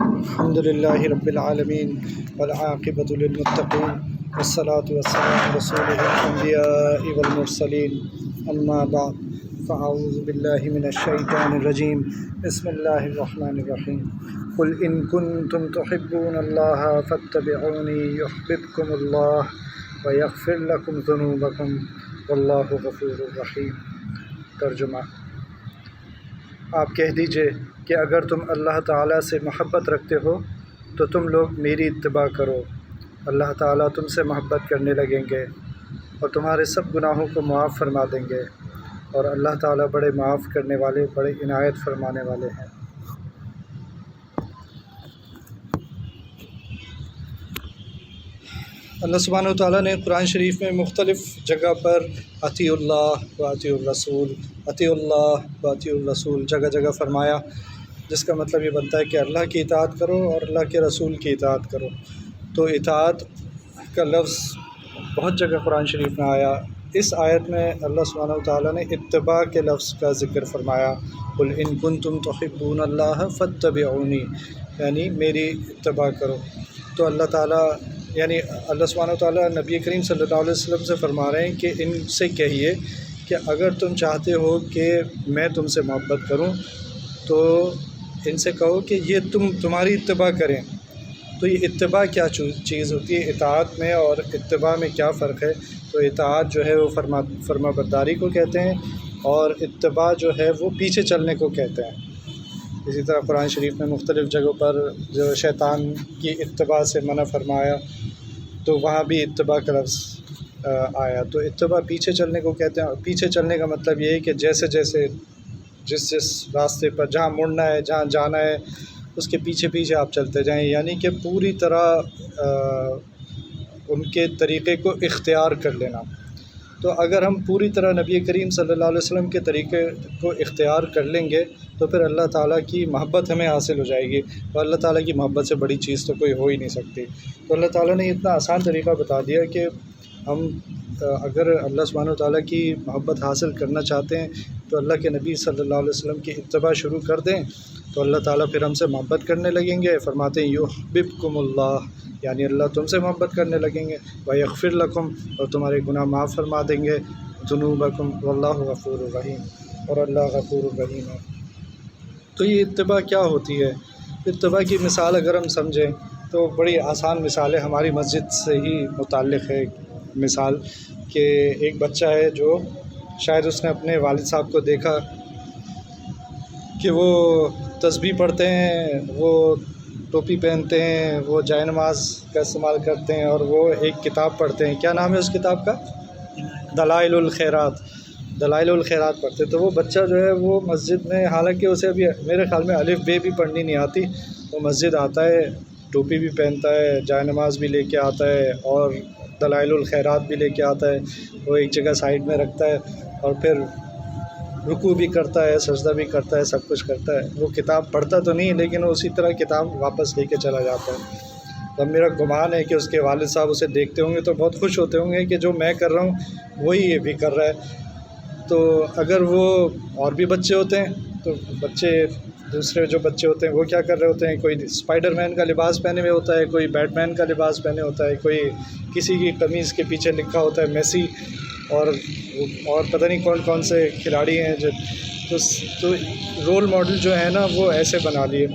الحمد للہ رب العالمین والعاقبۃ للمتقین والصلاة والسلام علی رسولہ الانبیاء والمرسلین اما بعد فاعوذ باللہ من الشیطان الرجیم بسم اللہ الرحمن الرحیم قل ان کنتم تحبون اللہ فاتبعونی یحببکم اللہ ویغفر لکم ذنوبکم واللہ غفور رحیم۔ ترجمہ: آپ کہہ دیجئے کہ اگر تم اللہ تعالیٰ سے محبت رکھتے ہو تو تم لوگ میری اتباع کرو، اللہ تعالیٰ تم سے محبت کرنے لگیں گے اور تمہارے سب گناہوں کو معاف فرما دیں گے، اور اللہ تعالیٰ بڑے معاف کرنے والے، بڑے عنایت فرمانے والے ہیں۔ اللہ سبحانہ وتعالیٰ نے قرآن شریف میں مختلف جگہ پر اطیع اللہ و اطیع الرسول، اطیع اللہ و اطیع الرسول جگہ جگہ فرمایا، جس کا مطلب یہ بنتا ہے کہ اللہ کی اطاعت کرو اور اللہ کے رسول کی اطاعت کرو۔ تو اطاعت کا لفظ بہت جگہ قرآن شریف میں آیا۔ اس آیت میں اللہ سبحانہ وتعالیٰ نے اتباع کے لفظ کا ذکر فرمایا، قل ان کنتم تحبون اللہ فاتبعونی، یعنی میری اتباع کرو۔ تو اللہ تعالیٰ یعنی اللہ سبحانہ وتعالیٰ نبی کریم صلی اللہ علیہ وسلم سے فرما رہے ہیں کہ ان سے کہیے کہ اگر تم چاہتے ہو کہ میں تم سے محبت کروں تو ان سے کہو کہ یہ تمہاری اتباع کریں۔ تو یہ اتباع کیا چیز ہوتی ہے؟ اطاعت میں اور اتباع میں کیا فرق ہے؟ تو اطاعت جو ہے وہ فرما برداری کو کہتے ہیں، اور اتباع جو ہے وہ پیچھے چلنے کو کہتے ہیں۔ اسی طرح قرآن شریف میں مختلف جگہوں پر جو شیطان کی اتباع سے منع فرمایا تو وہاں بھی اتباع کا لفظ آیا۔ تو اتباع پیچھے چلنے کو کہتے ہیں، اور پیچھے چلنے کا مطلب یہ ہے کہ جیسے جس راستے پر جہاں مڑنا ہے، جہاں جانا ہے، اس کے پیچھے پیچھے آپ چلتے جائیں، یعنی کہ پوری طرح ان کے طریقے کو اختیار کر لینا۔ تو اگر ہم پوری طرح نبی کریم صلی اللہ علیہ وسلم کے طریقے کو اختیار کر لیں گے تو پھر اللہ تعالیٰ کی محبت ہمیں حاصل ہو جائے گی، اور اللہ تعالیٰ کی محبت سے بڑی چیز تو کوئی ہو ہی نہیں سکتی۔ تو اللہ تعالیٰ نے اتنا آسان طریقہ بتا دیا کہ ہم اگر اللہ سبحانہ وتعالیٰ کی محبت حاصل کرنا چاہتے ہیں تو اللہ کے نبی صلی اللہ علیہ وسلم کی اتباع شروع کر دیں تو اللہ تعالیٰ پھر ہم سے محبت کرنے لگیں گے۔ فرماتے ہیں یحببکم اللہ، یعنی اللہ تم سے محبت کرنے لگیں گے، ویغفر لکم، اور تمہارے گناہ معاف فرما دیں گے، ذنوبکم، واللہ غفور الرحیم، اور اللہ غفور الرحیم ہے۔ تو یہ اتباع کیا ہوتی ہے؟ اتباع کی مثال اگر ہم سمجھیں تو بڑی آسان مثال ہے، ہماری مسجد سے ہی متعلق ہے مثال، کہ ایک بچہ ہے جو شاید اس نے اپنے والد صاحب کو دیکھا کہ وہ تسبیح پڑھتے ہیں، وہ ٹوپی پہنتے ہیں، وہ جائے نماز کا استعمال کرتے ہیں، اور وہ ایک کتاب پڑھتے ہیں۔ کیا نام ہے اس کتاب کا؟ دلائل الخیرات، دلائل الخیرات پڑھتے ہیں۔ تو وہ بچہ جو ہے وہ مسجد میں، حالانکہ اسے ابھی میرے خیال میں الف بے بھی پڑھنی نہیں آتی، وہ مسجد آتا ہے، ٹوپی بھی پہنتا ہے، جائے نماز بھی لے کے آتا ہے، اور دلائل الخیرات بھی لے کے آتا ہے، وہ ایک جگہ سائڈ میں رکھتا ہے، اور پھر رکوع بھی کرتا ہے، سجدہ بھی کرتا ہے، سب کچھ کرتا ہے۔ وہ کتاب پڑھتا تو نہیں، لیکن وہ اسی طرح کتاب واپس لے کے چلا جاتا ہے۔ اب میرا گمان ہے کہ اس کے والد صاحب اسے دیکھتے ہوں گے تو بہت خوش ہوتے ہوں گے کہ جو میں کر رہا ہوں وہی یہ بھی کر رہا ہے۔ تو اگر وہ اور بھی بچے ہوتے ہیں تو دوسرے جو بچے ہوتے ہیں وہ کیا کر رہے ہوتے ہیں؟ کوئی اسپائڈر مین کا لباس پہنے ہوئے ہوتا ہے، کوئی بیٹ مین کا لباس پہنے ہوتا ہے، کوئی کسی کی قمیض کے پیچھے لکھا ہوتا ہے میسی، اور پتہ نہیں کون کون سے کھلاڑی ہیں جو تو رول ماڈل جو ہے نا وہ ایسے بنا لیے۔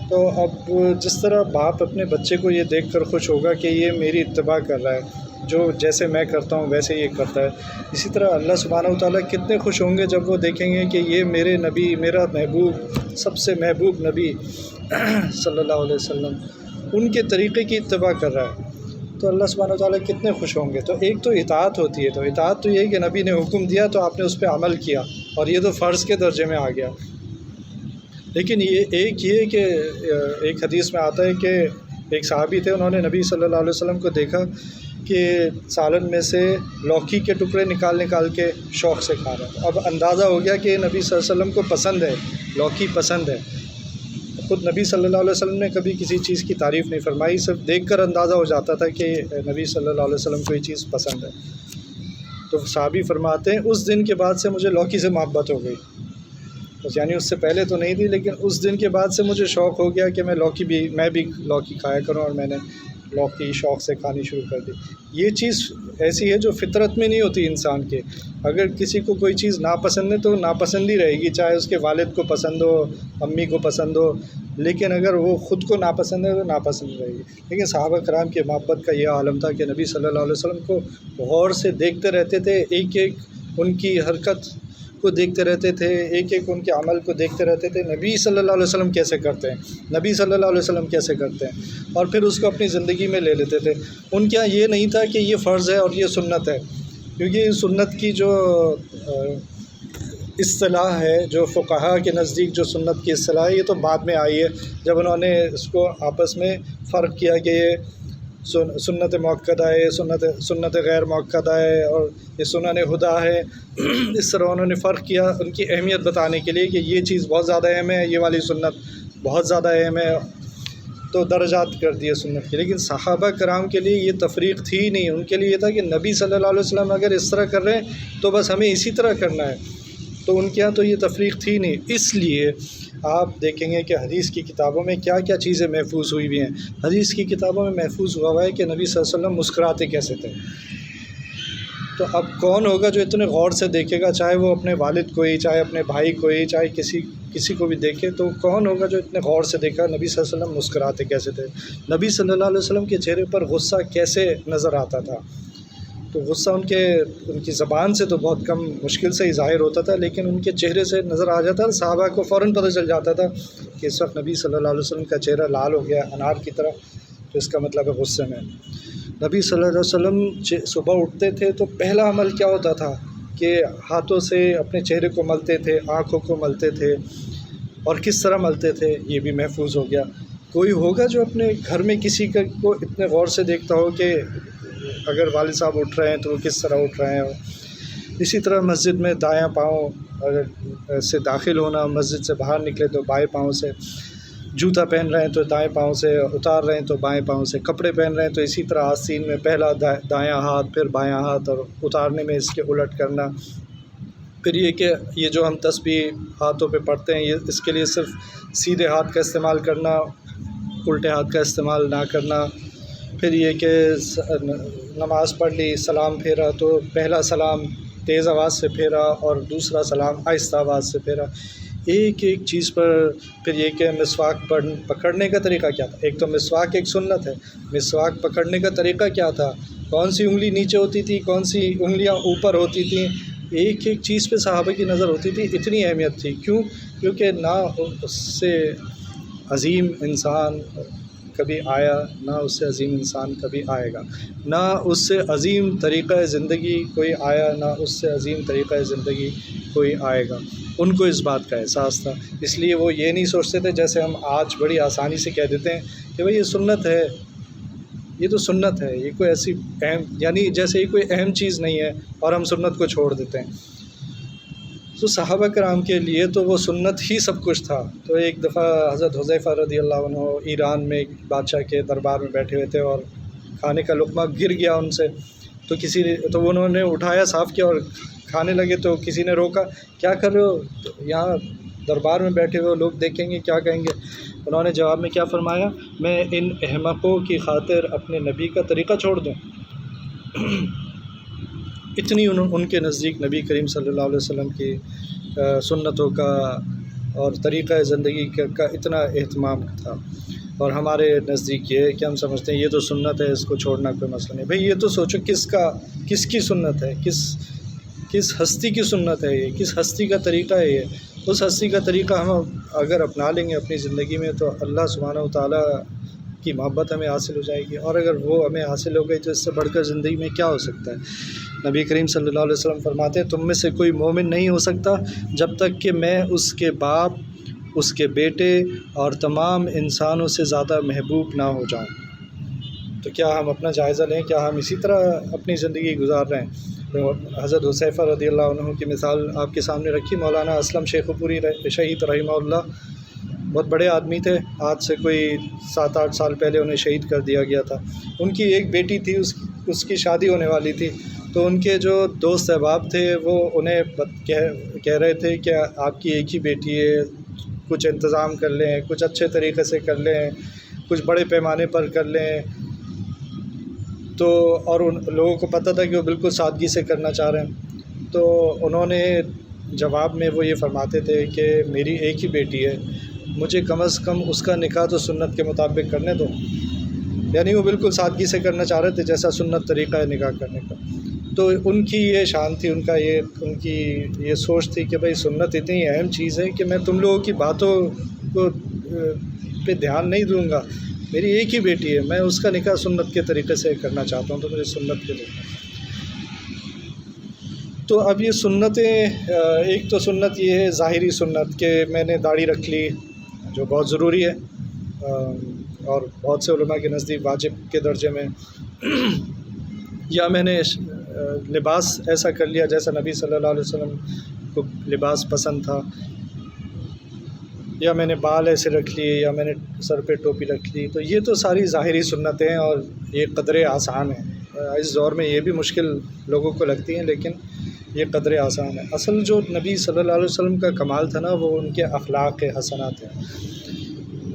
تو اب جس طرح باپ اپنے بچے کو یہ دیکھ کر خوش ہوگا کہ یہ میری اتباع کر رہا ہے، جو جیسے میں کرتا ہوں ویسے یہ کرتا ہے، اسی طرح اللہ سبحانہ وتعالیٰ کتنے خوش ہوں گے جب وہ دیکھیں گے کہ یہ میرے نبی، میرا محبوب، سب سے محبوب نبی صلی اللہ علیہ وسلم، ان کے طریقے کی اتباع کر رہا ہے، تو اللہ سبحانہ وتعالیٰ کتنے خوش ہوں گے۔ تو ایک تو اطاعت ہوتی ہے، تو اطاعت تو یہ ہے کہ نبی نے حکم دیا تو آپ نے اس پہ عمل کیا، اور یہ تو فرض کے درجے میں آ گیا۔ لیکن یہ کہ ایک حدیث میں آتا ہے کہ ایک صحابی تھے، انہوں نے نبی صلی اللہ علیہ وسلم کو دیکھا کہ سالن میں سے لوکی کے ٹکڑے نکال کے شوق سے کھا رہا ہے۔ اب اندازہ ہو گیا کہ نبی صلی اللہ علیہ وسلم کو پسند ہے، لوکی پسند ہے۔ خود نبی صلی اللہ علیہ وسلم نے کبھی کسی چیز کی تعریف نہیں فرمائی، صرف دیکھ کر اندازہ ہو جاتا تھا کہ نبی صلی اللہ علیہ وسلم کو یہ چیز پسند ہے۔ تو صحابی فرماتے ہیں اس دن کے بعد سے مجھے لوکی سے محبت ہو گئی۔ یعنی اس سے پہلے تو نہیں تھی، لیکن اس دن کے بعد سے مجھے شوق ہو گیا کہ میں بھی لوکی کھایا کروں، اور میں نے لوکی شوق سے کھانی شروع کر دی۔ یہ چیز ایسی ہے جو فطرت میں نہیں ہوتی انسان کے۔ اگر کسی کو کوئی چیز ناپسند ہے تو ناپسند ہی رہے گی، چاہے اس کے والد کو پسند ہو، امی کو پسند ہو، لیکن اگر وہ خود کو ناپسند ہے تو ناپسند رہے گی۔ لیکن صحابہ کرام کی محبت کا یہ عالم تھا کہ نبی صلی اللہ علیہ وسلم کو غور سے دیکھتے رہتے تھے، ایک ایک ان کی حرکت کو دیکھتے رہتے تھے، ایک ایک ان کے عمل کو دیکھتے رہتے تھے، نبی صلی اللہ علیہ وسلم کیسے کرتے ہیں، نبی صلی اللہ علیہ وسلم کیسے کرتے ہیں، اور پھر اس کو اپنی زندگی میں لے لیتے تھے۔ ان کے یہاں یہ نہیں تھا کہ یہ فرض ہے اور یہ سنت ہے، کیونکہ سنت کی جو اصطلاح ہے، جو فقہا کے نزدیک جو سنت کی اصطلاح ہے، یہ تو بعد میں آئی ہے، جب انہوں نے اس کو آپس میں فرق کیا کہ یہ سنت موقدہ ہے، سنت غیر موقدہ ہے، اور یہ سنن ہدا ہے۔ اس طرح انہوں نے فرق کیا ان کی اہمیت بتانے کے لیے کہ یہ چیز بہت زیادہ اہم ہے، یہ والی سنت بہت زیادہ اہم ہے، تو درجات کر دیے سنت کے۔ لیکن صحابہ کرام کے لیے یہ تفریق تھی ہی نہیں، ان کے لیے یہ تھا کہ نبی صلی اللہ علیہ وسلم اگر اس طرح کر رہے ہیں تو بس ہمیں اسی طرح کرنا ہے، تو ان کے یہاں تو یہ تفریق تھی نہیں۔ اس لیے آپ دیکھیں گے کہ حدیث کی کتابوں میں کیا کیا چیزیں محفوظ ہوئی ہوئی ہیں۔ حدیث کی کتابوں میں محفوظ ہوا ہے کہ نبی صلی اللہ علیہ وسلم مسکراتے کیسے تھے۔ تو اب کون ہوگا جو اتنے غور سے دیکھے گا، چاہے وہ اپنے والد کو ہی، چاہے اپنے بھائی کو ہی، چاہے کسی کو بھی دیکھے، تو کون ہوگا جو اتنے غور سے دیکھا نبی صلی اللہ علیہ وسلم مسکراتے کیسے تھے، نبی صلی اللہ علیہ وسلم کے چہرے پر غصہ کیسے نظر آتا تھا۔ تو غصہ ان کی زبان سے تو بہت کم مشکل سے ہی ظاہر ہوتا تھا، لیکن ان کے چہرے سے نظر آ جاتا، صحابہ کو فوراً پتہ چل جاتا تھا کہ اس وقت نبی صلی اللہ علیہ وسلم کا چہرہ لال ہو گیا انار کی طرح، تو اس کا مطلب ہے غصے میں۔ نبی صلی اللہ علیہ وسلم صبح اٹھتے تھے تو پہلا عمل کیا ہوتا تھا کہ ہاتھوں سے اپنے چہرے کو ملتے تھے، آنکھوں کو ملتے تھے، اور کس طرح ملتے تھے یہ بھی محفوظ ہو گیا۔ کوئی ہوگا جو اپنے گھر میں کسی کو اتنے غور سے دیکھتا ہو کہ اگر والد صاحب اٹھ رہے ہیں تو وہ کس طرح اٹھ رہے ہیں۔ اسی طرح مسجد میں دایاں پاؤں اگر سے داخل ہونا، مسجد سے باہر نکلے تو بائیں پاؤں سے، جوتا پہن رہے ہیں تو دائیں پاؤں سے، اتار رہے ہیں تو بائیں پاؤں سے، کپڑے پہن رہے ہیں تو اسی طرح آستین میں پہلا دایاں ہاتھ، پھر بایاں ہاتھ، اور اتارنے میں اس کے الٹ کرنا۔ پھر یہ کہ یہ جو ہم تسبیح ہاتھوں پہ پڑھتے ہیں، یہ اس کے لیے صرف سیدھے ہاتھ کا استعمال کرنا، الٹے ہاتھ کا استعمال نہ کرنا۔ پھر یہ کہ نماز پڑھ لی، سلام پھیرا تو پہلا سلام تیز آواز سے پھیرا اور دوسرا سلام آہستہ آواز سے پھیرا، ایک ایک چیز پر۔ پھر یہ کہ مسواک پکڑنے کا طریقہ کیا تھا، ایک تو مسواک ایک سنت ہے، مسواک پکڑنے کا طریقہ کیا تھا، کون سی انگلی نیچے ہوتی تھی، کون سی انگلیاں اوپر ہوتی تھیں، ایک ایک چیز پہ صحابہ کی نظر ہوتی تھی، اتنی اہمیت تھی۔ کیونکہ نہ اس سے عظیم انسان کبھی آیا، نہ اس سے عظیم انسان کبھی آئے گا، نہ اس سے عظیم طریقہ زندگی کوئی آیا، نہ اس سے عظیم طریقہ زندگی کوئی آئے گا۔ ان کو اس بات کا احساس تھا، اس لیے وہ یہ نہیں سوچتے تھے جیسے ہم آج بڑی آسانی سے کہہ دیتے ہیں کہ بھئی یہ سنت ہے، یہ تو سنت ہے، یہ کوئی ایسی اہم، یعنی جیسے یہ کوئی اہم چیز نہیں ہے اور ہم سنت کو چھوڑ دیتے ہیں۔ تو صحابہ کرام کے لیے تو وہ سنت ہی سب کچھ تھا۔ تو ایک دفعہ حضرت حذیفہ رضی اللہ عنہ ایران میں ایک بادشاہ کے دربار میں بیٹھے ہوئے تھے اور کھانے کا لقمہ گر گیا ان سے، تو انہوں نے اٹھایا، صاف کیا اور کھانے لگے، تو کسی نے روکا، کیا کر رہے ہو، یہاں دربار میں بیٹھے ہوئے لوگ دیکھیں گے کیا کہیں گے۔ انہوں نے جواب میں کیا فرمایا، میں ان احمقوں کی خاطر اپنے نبی کا طریقہ چھوڑ دوں۔ اتنی ان کے نزدیک نبی کریم صلی اللہ علیہ وسلم کی سنتوں کا اور طریقہ زندگی کا اتنا اہتمام تھا، اور ہمارے نزدیک یہ ہے کہ ہم سمجھتے ہیں یہ تو سنت ہے، اس کو چھوڑنا کوئی مسئلہ نہیں۔ بھئی یہ تو سوچو کس کی سنت ہے، کس ہستی کی سنت ہے، یہ کس ہستی کا طریقہ ہے، یہ اس ہستی کا طریقہ ہم اگر اپنا لیں گے اپنی زندگی میں تو اللہ سبحانہ و تعالیٰ کی محبت ہمیں حاصل ہو جائے گی، اور اگر وہ ہمیں حاصل ہو گئی تو اس سے بڑھ کر زندگی میں کیا ہو سکتا ہے۔ نبی کریم صلی اللہ علیہ وسلم فرماتے ہیں تم میں سے کوئی مومن نہیں ہو سکتا جب تک کہ میں اس کے باپ، اس کے بیٹے اور تمام انسانوں سے زیادہ محبوب نہ ہو جاؤں۔ تو کیا ہم اپنا جائزہ لیں، کیا ہم اسی طرح اپنی زندگی گزار رہے ہیں؟ حضرت حذیفہ رضی اللہ عنہ کی مثال آپ کے سامنے رکھی، مولانا اسلم شیخ پوری شہید رحمہ اللہ، بہت بڑے آدمی تھے، آج سے کوئی 7-8 سال پہلے انہیں شہید کر دیا گیا تھا۔ ان کی ایک بیٹی تھی، اس کی شادی ہونے والی تھی، تو ان کے جو دوست احباب تھے وہ انہیں کہہ رہے تھے کہ آپ کی ایک ہی بیٹی ہے، کچھ انتظام کر لیں، کچھ اچھے طریقے سے کر لیں، کچھ بڑے پیمانے پر کر لیں۔ تو اور ان لوگوں کو پتہ تھا کہ وہ بالکل سادگی سے کرنا چاہ رہے ہیں، تو انہوں نے جواب میں وہ یہ فرماتے تھے کہ میری ایک ہی بیٹی ہے، مجھے کم از کم اس کا نکاح تو سنت کے مطابق کرنے دو۔ یعنی وہ بالکل سادگی سے کرنا چاہ رہے تھے جیسا سنت طریقہ ہے نکاح کرنے کا۔ تو ان کی یہ شان تھی، ان کی یہ سوچ تھی کہ بھائی سنت اتنی اہم چیز ہے کہ میں تم لوگوں کی باتوں کو پہ دھیان نہیں دوں گا، میری ایک ہی بیٹی ہے، میں اس کا نکاح سنت کے طریقے سے کرنا چاہتا ہوں، تو مجھے سنت کے لیے۔ تو اب یہ سنتیں، ایک تو سنت یہ ہے ظاہری سنت کہ میں نے داڑھی رکھ لی، جو بہت ضروری ہے اور بہت سے علماء کے نزدیک واجب کے درجے میں، یا میں نے لباس ایسا کر لیا جیسا نبی صلی اللہ علیہ وسلم کو لباس پسند تھا، یا میں نے بال ایسے رکھ لیے، یا میں نے سر پہ ٹوپی رکھ لی۔ تو یہ تو ساری ظاہری سنتیں ہیں اور یہ قدرے آسان ہیں، اس دور میں یہ بھی مشکل لوگوں کو لگتی ہیں، لیکن یہ قدرے آسان ہے۔ اصل جو نبی صلی اللہ علیہ وسلم کا کمال تھا نا، وہ ان کے اخلاق حسنات ہیں،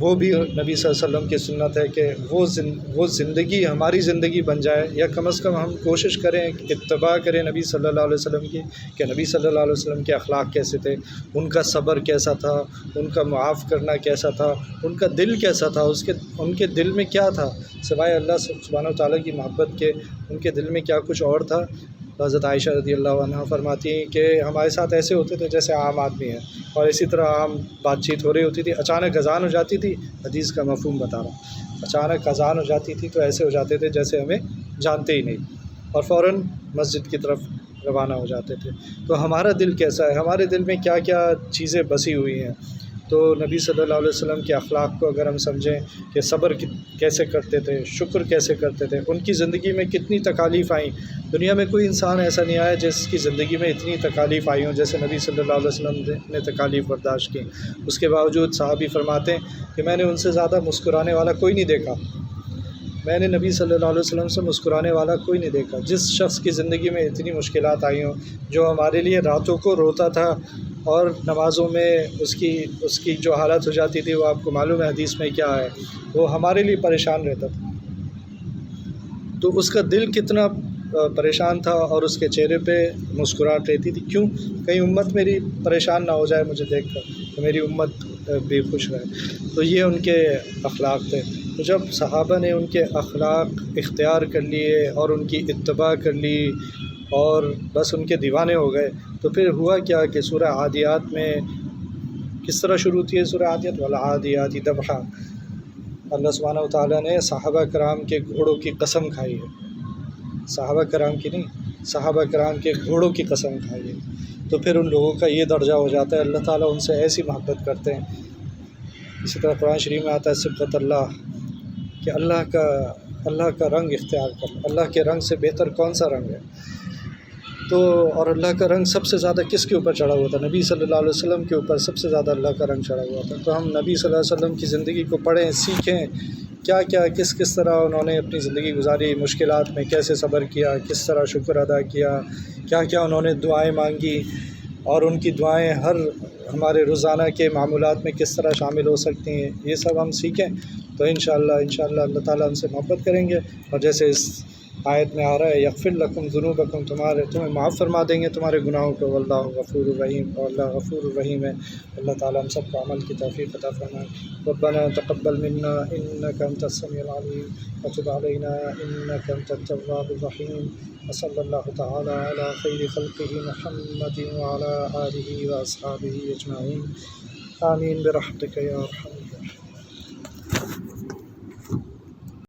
وہ بھی نبی صلی اللہ علیہ وسلم کی سنت ہے کہ وہ زندگی ہماری زندگی بن جائے، یا کم از کم ہم کوشش کریں، اتباع کریں نبی صلی اللہ علیہ وسلم کی، کہ نبی صلی اللہ علیہ وسلم کے اخلاق کیسے تھے، ان کا صبر کیسا تھا، ان کا معاف کرنا کیسا تھا، ان کا دل کیسا تھا، ان کے دل میں کیا تھا سوائے اللہ سبحانہ و تعالیٰ کی محبت کے، ان کے دل میں کیا کچھ اور تھا۔ حضرت عائشہ رضی اللہ عنہ فرماتی ہیں کہ ہمارے ساتھ ایسے ہوتے تھے جیسے عام آدمی ہیں، اور اسی طرح عام بات چیت ہو رہی ہوتی تھی، اچانک اذان ہو جاتی تھی، حدیث کا مفہوم بتا رہا ہوں، اچانک اذان ہو جاتی تھی تو ایسے ہو جاتے تھے جیسے ہمیں جانتے ہی نہیں، اور فوراً مسجد کی طرف روانہ ہو جاتے تھے۔ تو ہمارا دل کیسا ہے، ہمارے دل میں کیا کیا چیزیں بسی ہوئی ہیں۔ تو نبی صلی اللہ علیہ وسلم کے اخلاق کو اگر ہم سمجھیں کہ صبر کیسے کرتے تھے، شکر کیسے کرتے تھے، ان کی زندگی میں کتنی تکالیف آئیں، دنیا میں کوئی انسان ایسا نہیں آیا جس کی زندگی میں اتنی تکالیف آئی ہوں جیسے نبی صلی اللہ علیہ وسلم نے تکالیف برداشت کی۔ اس کے باوجود صحابی فرماتے ہیں کہ میں نے ان سے زیادہ مسکرانے والا کوئی نہیں دیکھا، میں نے نبی صلی اللہ علیہ وسلم سے مسکرانے والا کوئی نہیں دیکھا۔ جس شخص کی زندگی میں اتنی مشکلات آئی ہوں، جو ہمارے لیے راتوں کو روتا تھا اور نمازوں میں اس کی جو حالت ہو جاتی تھی وہ آپ کو معلوم ہے حدیث میں کیا ہے، وہ ہمارے لیے پریشان رہتا تھا، تو اس کا دل کتنا پریشان تھا اور اس کے چہرے پہ مسکراہٹ رہتی تھی، کیوں؟ کہیں امت میری پریشان نہ ہو جائے مجھے دیکھ کر، تو میری امت بھی خوش رہے۔ تو یہ ان کے اخلاق تھے۔ تو جب صحابہ نے ان کے اخلاق اختیار کر لیے اور ان کی اتباع کر لی اور بس ان کے دیوانے ہو گئے، تو پھر ہوا کیا کہ سورہ عادیات میں کس طرح شروع ہوتی ہے سورہ عادیات؟ والعادیات ضبحا، اللہ سبحانہ و تعالیٰ نے صحابہ کرام کے گھوڑوں کی قسم کھائی ہے، صحابہ کرام کی نہیں، صحابہ کرام کے گھوڑوں کی قسم کھائی ہے۔ تو پھر ان لوگوں کا یہ درجہ ہو جاتا ہے، اللہ تعالیٰ ان سے ایسی محبت کرتے ہیں۔ اسی طرح قرآن شریف میں آتا ہے صبغۃ اللہ، کہ اللہ کا رنگ اختیار کر، اللہ کے رنگ سے بہتر کون سا رنگ ہے؟ تو اور اللہ کا رنگ سب سے زیادہ کس کے اوپر چڑھا ہوا تھا؟ نبی صلی اللہ علیہ وسلم کے اوپر سب سے زیادہ اللہ کا رنگ چڑھا ہوا تھا۔ تو ہم نبی صلی اللہ علیہ وسلم کی زندگی کو پڑھیں، سیکھیں، کیا کس طرح انہوں نے اپنی زندگی گزاری، مشکلات میں کیسے صبر کیا، کس طرح شکر ادا کیا، کیا انہوں نے دعائیں مانگی، اور ان کی دعائیں ہر ہمارے روزانہ کے معمولات میں کس طرح شامل ہو سکتی ہیں، یہ سب ہم سیکھیں تو انشاءاللہ اللہ تعالیٰ ہم سے محبت کریں گے، اور جیسے اس آیت میں آ رہا ہے یغفر لکم ذنوبکم، تمہیں معاف فرما دیں گے تمہارے گناہوں کو، واللہ غفور الرحیم، اور اللہ غفور الرحیم ہے۔ اللہ تعالیٰ ہم سب کو عمل کی توفیق عطا فرمائے۔ ربنا تقبل منا انک انت السمیع العلیم وتب علینا انک انت التواب الرحیم، وصلی اللہ تعالیٰ علی خیر خلقہ محمد وعلی آلہ واصحابہ اجمعین، آمین برحمتک یا ارحم الراحمین۔